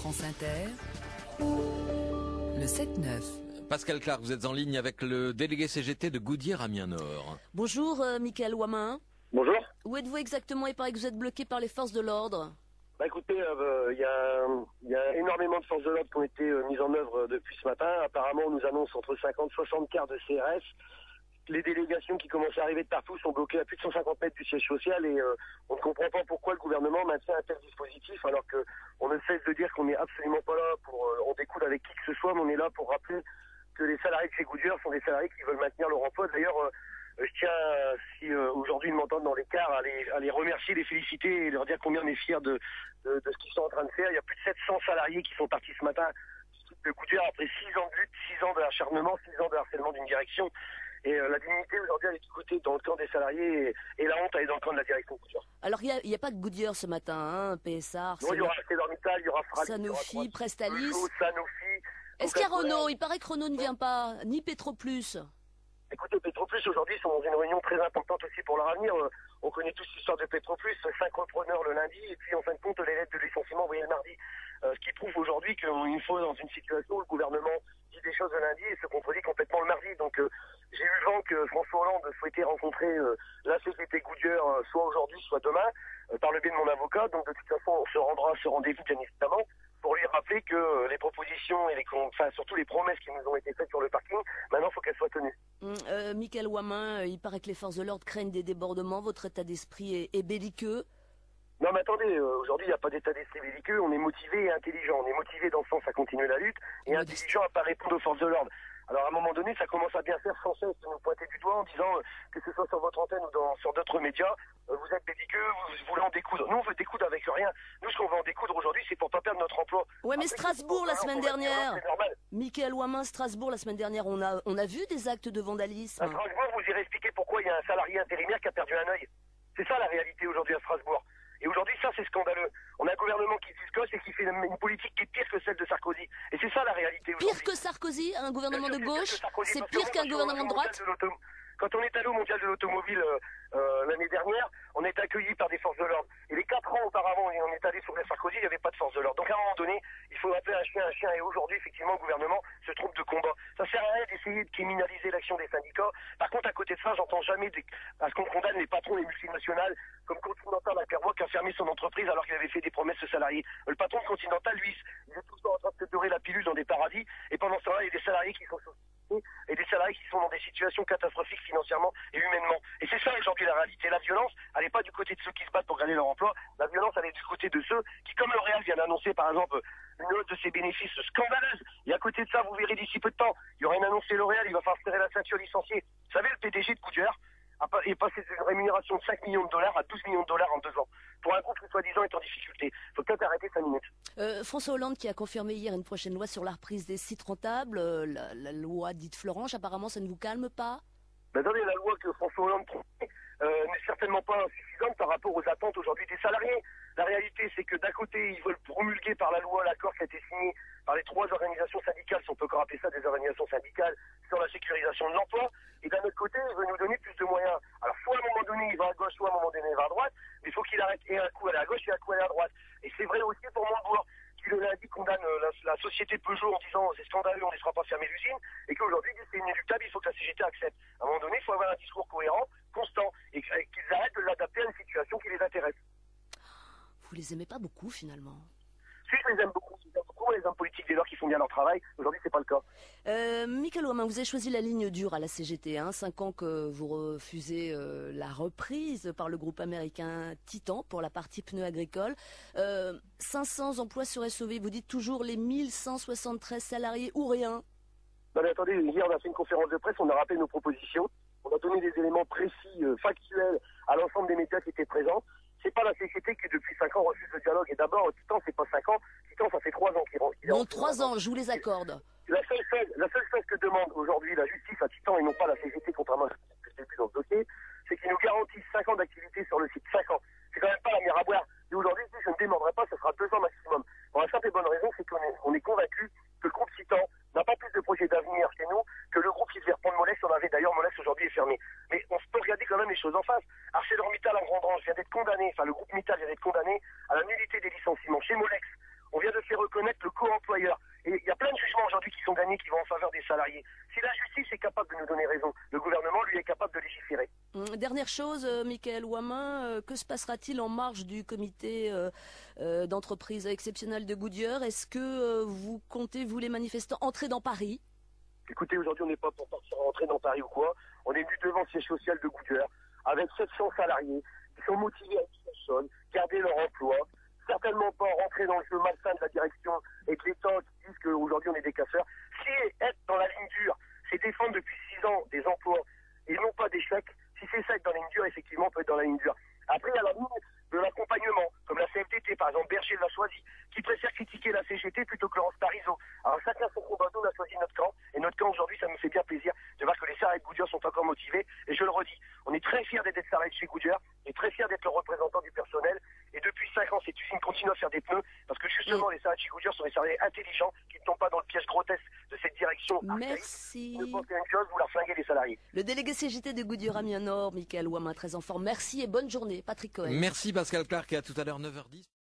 France Inter, le 7-9. Pascal Clark, vous êtes en ligne avec le délégué CGT de Goudière-Amiens-Nord. Bonjour, Michael Ouamin. Bonjour. Où êtes-vous exactement? Il paraît que vous êtes bloqué par les forces de l'ordre. Bah écoutez, il y a énormément de forces de l'ordre qui ont été mises en œuvre depuis ce matin. Apparemment, on nous annonce entre 50 et 60 quarts de CRS. Les délégations qui commencent à arriver de partout sont bloquées à plus de 150 mètres du siège social et on ne comprend pas pourquoi le gouvernement maintient un tel dispositif alors que on ne cesse de dire qu'on n'est absolument pas là pour en découdre avec qui que ce soit, mais on est là pour rappeler que les salariés de chez Goodyear sont des salariés qui veulent maintenir leur emploi. D'ailleurs, je tiens, si aujourd'hui ils m'entendent dans l'écart, à les remercier, les féliciter et leur dire combien on est fiers de ce qu'ils sont en train de faire. Il y a plus de 700 salariés qui sont partis ce matin de Goodyear après 6 ans de lutte, 6 ans de acharnement, 6 ans de harcèlement d'une direction. Et la dignité aujourd'hui elle est du côté dans le camp des salariés et la honte elle est dans le camp de la direction Goodyear. Alors il y a pas que Goodyear ce matin, hein, PSA, Non, il y aura ArcelorMittal, il y aura Frag, Sanofi, Prestalis. Sanofi. Est-ce qu'il y a Renault? Il paraît que Renault ne vient pas, ni Petroplus. Écoutez, Petroplus aujourd'hui sont dans une réunion très importante aussi pour leur avenir. On connaît tous l'histoire de Petroplus, 5 repreneurs le lundi et puis en fin de compte les lettres de licenciement envoyées le mardi. Ce qui prouve aujourd'hui qu'il faut dans une situation où le gouvernement dit des choses le lundi et se contredit complètement le mardi. Donc j'ai eu le vent que François Hollande souhaitait rencontrer la société Goodyear soit aujourd'hui, soit demain, par le biais de mon avocat. Donc de toute façon, on se rendra à ce rendez-vous bien évidemment pour lui rappeler que les propositions et surtout les promesses qui nous ont été faites sur le parking, maintenant il faut qu'elles soient tenues. Michael Ouamin, il paraît que les forces de l'ordre craignent des débordements. Votre état d'esprit est belliqueux. Non mais attendez, aujourd'hui il n'y a pas d'état d'esprit belliqueux, on est motivé et intelligent. On est motivé dans le sens à continuer la lutte et intelligent à pas répondre aux forces de l'ordre. Alors à un moment donné, ça commence à bien faire sans cesse de nous pointer du doigt en disant que ce soit sur votre antenne ou sur d'autres médias, vous êtes belliqueux, vous voulez en découdre. Nous on veut découdre avec rien. Nous ce qu'on veut en découdre aujourd'hui, c'est pour pas perdre notre emploi. Ouais, mais après, Strasbourg la semaine dernière. C'est normal. Michael Ouamin, Strasbourg la semaine dernière, on a vu des actes de vandalisme. À Strasbourg, vous irez expliquer pourquoi il y a un salarié intérimaire qui a perdu un œil. C'est ça la réalité aujourd'hui à Strasbourg. Et aujourd'hui, ça, c'est scandaleux. On a un gouvernement qui se discoche et qui fait une politique qui est pire que celle de Sarkozy. Et c'est ça la réalité aujourd'hui. Pire que Sarkozy, un gouvernement de gauche, c'est parce pire que qu'un gouvernement de droite. Quand on est allé au mondial de l'automobile l'année dernière, on est accueilli par des forces de l'ordre. Et les 4 ans auparavant, et on est allé sur la Sarkozy, il n'y avait pas de forces de l'ordre. Donc à un moment donné, il faut appeler un chien. Et aujourd'hui, effectivement, le gouvernement se trompe de combat. Ça sert à rien d'essayer de criminaliser l'action des syndicats. Par contre, à côté de ça, j'entends jamais à ce qu'on condamne les patrons des multinationales, comme Continental à Clermont qui a fermé son entreprise alors qu'il avait fait des promesses aux salariés. Le patron de Continental, lui, il est tout le temps en train de se dorer la pilule dans des paradis. Et pendant ce temps-là, il y a des salariés qui sont et des salariés qui sont dans des situations catastrophiques financièrement et humainement. Et c'est ça aujourd'hui la réalité. La violence, elle n'est pas du côté de ceux qui se battent pour gagner leur emploi. La violence, elle est du côté de ceux qui, comme L'Oréal vient d'annoncer par exemple une hausse de ses bénéfices scandaleuse. Et à côté de ça, vous verrez d'ici peu de temps, il y aura une annonce de L'Oréal, il va falloir serrer la ceinture licenciée. Vous savez, le PDG de Goodyear est passé d'une rémunération de 5 millions de dollars à 12 millions de dollars en 2 ans. Pour un groupe qui, soi-disant, est en difficulté. Il faut peut-être arrêter 5 minutes. François Hollande qui a confirmé hier une prochaine loi sur la reprise des sites rentables, la loi dite Florange, apparemment ça ne vous calme pas? Mais attendez, la loi que François Hollande n'est certainement pas insuffisante par rapport aux attentes aujourd'hui des salariés. La réalité, c'est que d'un côté, ils veulent promulguer par la loi l'accord qui a été signé par les 3 organisations syndicales, si on peut encore appeler ça des organisations syndicales, sur la sécurisation de l'emploi. Et d'un autre côté, il veut nous donner plus de moyens. Alors, soit à un moment donné, il va à gauche, soit à un moment donné, il va à droite, mais il faut qu'il arrête et un coup aller à gauche et un coup aller à droite. Et c'est vrai aussi pour Montebourg, qui le lundi condamne la société Peugeot en disant c'est scandaleux, on ne laissera pas fermer l'usine, et qu'aujourd'hui, c'est inéluctable, il faut que la CGT accepte. À un moment donné, il faut avoir un discours cohérent, constant, et qu'ils arrêtent de l'adapter à une situation qui les intéresse. Vous les aimez pas beaucoup finalement? Si, je les aime beaucoup. Je les aime beaucoup, les hommes politiques dès lors qui font bien leur travail. Aujourd'hui, c'est pas le cas. Michael Ouamin, vous avez choisi la ligne dure à la CGT. 5 ans que vous refusez la reprise par le groupe américain Titan pour la partie pneus agricoles. 500 emplois seraient sauvés. Vous dites toujours les 1173 salariés ou rien? Non mais attendez, hier on a fait une conférence de presse, on a rappelé nos propositions. On a donné des éléments précis, factuels à l'ensemble des médias qui étaient présents. C'est pas la CGT qui depuis 5 ans refuse le dialogue. Et d'abord, Titan, c'est pas 5 ans. Titan, ça fait 3 ans qu'il Bon, 3 ans, je vous les accorde. La seule chose que demande aujourd'hui la justice à Titan et non pas la CGT, contrairement à ce que je dis dans le dossier, c'est qu'ils nous garantissent 5 ans d'activité sur le site. 5 ans. C'est quand même pas la mer à boire. Et aujourd'hui, si je ne démordrai pas, ce sera 2 ans maximum. Pour la simple et bonne raison, c'est qu'on est convaincu que le groupe Titan n'a pas plus de projets d'avenir chez nous que le groupe qui devait reprendre Molex. On avait d'ailleurs Molex aujourd'hui est fermé. Mais on peut regarder quand même les choses en face. ArcelorMittal en grande branche vient d'être condamné, enfin le groupe Mittal vient d'être condamné à la nullité des licenciements chez Molex. On vient de faire reconnaître dernière chose, Michael Ouamin, que se passera-t-il en marge du comité d'entreprise exceptionnelle de Goodyear? Est-ce que vous comptez, vous les manifestants, entrer dans Paris? Écoutez, aujourd'hui, on n'est pas pour partir rentrer dans Paris ou quoi. On est venu devant le siège social de Goodyear avec 700 salariés qui sont motivés à personne, garder leur emploi, certainement pas rentrer dans le jeu malsain de la direction et de l'État qui disent qu'aujourd'hui on est des casseurs. Si être dans la ligne dure, c'est défendre depuis 6 ans des emplois et non pas des chèques, si c'est ça être dans la ligne dure, effectivement on peut être dans la ligne dure. Après, il y a la ligne de l'accompagnement, comme la CFDT, par exemple, Berger l'a choisi, qui préfère critiquer la CGT plutôt que Laurence Parisot. Alors chacun son combat, nous on a choisi notre camp, et notre camp aujourd'hui, ça me fait bien plaisir de voir que les salariés de Goodyear sont encore motivés, et je le redis, on est très fiers d'être salariés de chez Goodyear, et très fiers d'être le représentant du personnel, et depuis 5 ans, cette usine continue à faire des pneus, parce que justement, les salariés de chez Goodyear sont des salariés intelligents, qui ne tombent pas dans le piège grotesque de cette direction. Merci. Ne pensez à une chose, vous leur flinguez les salariés. Le délégué CGT de Goodyear Amiens Nord, Michael Ouamin, très en forme. Merci et bonne journée. Patrick Cohen. Merci Pascal Clark, et à tout à l'heure 9h10.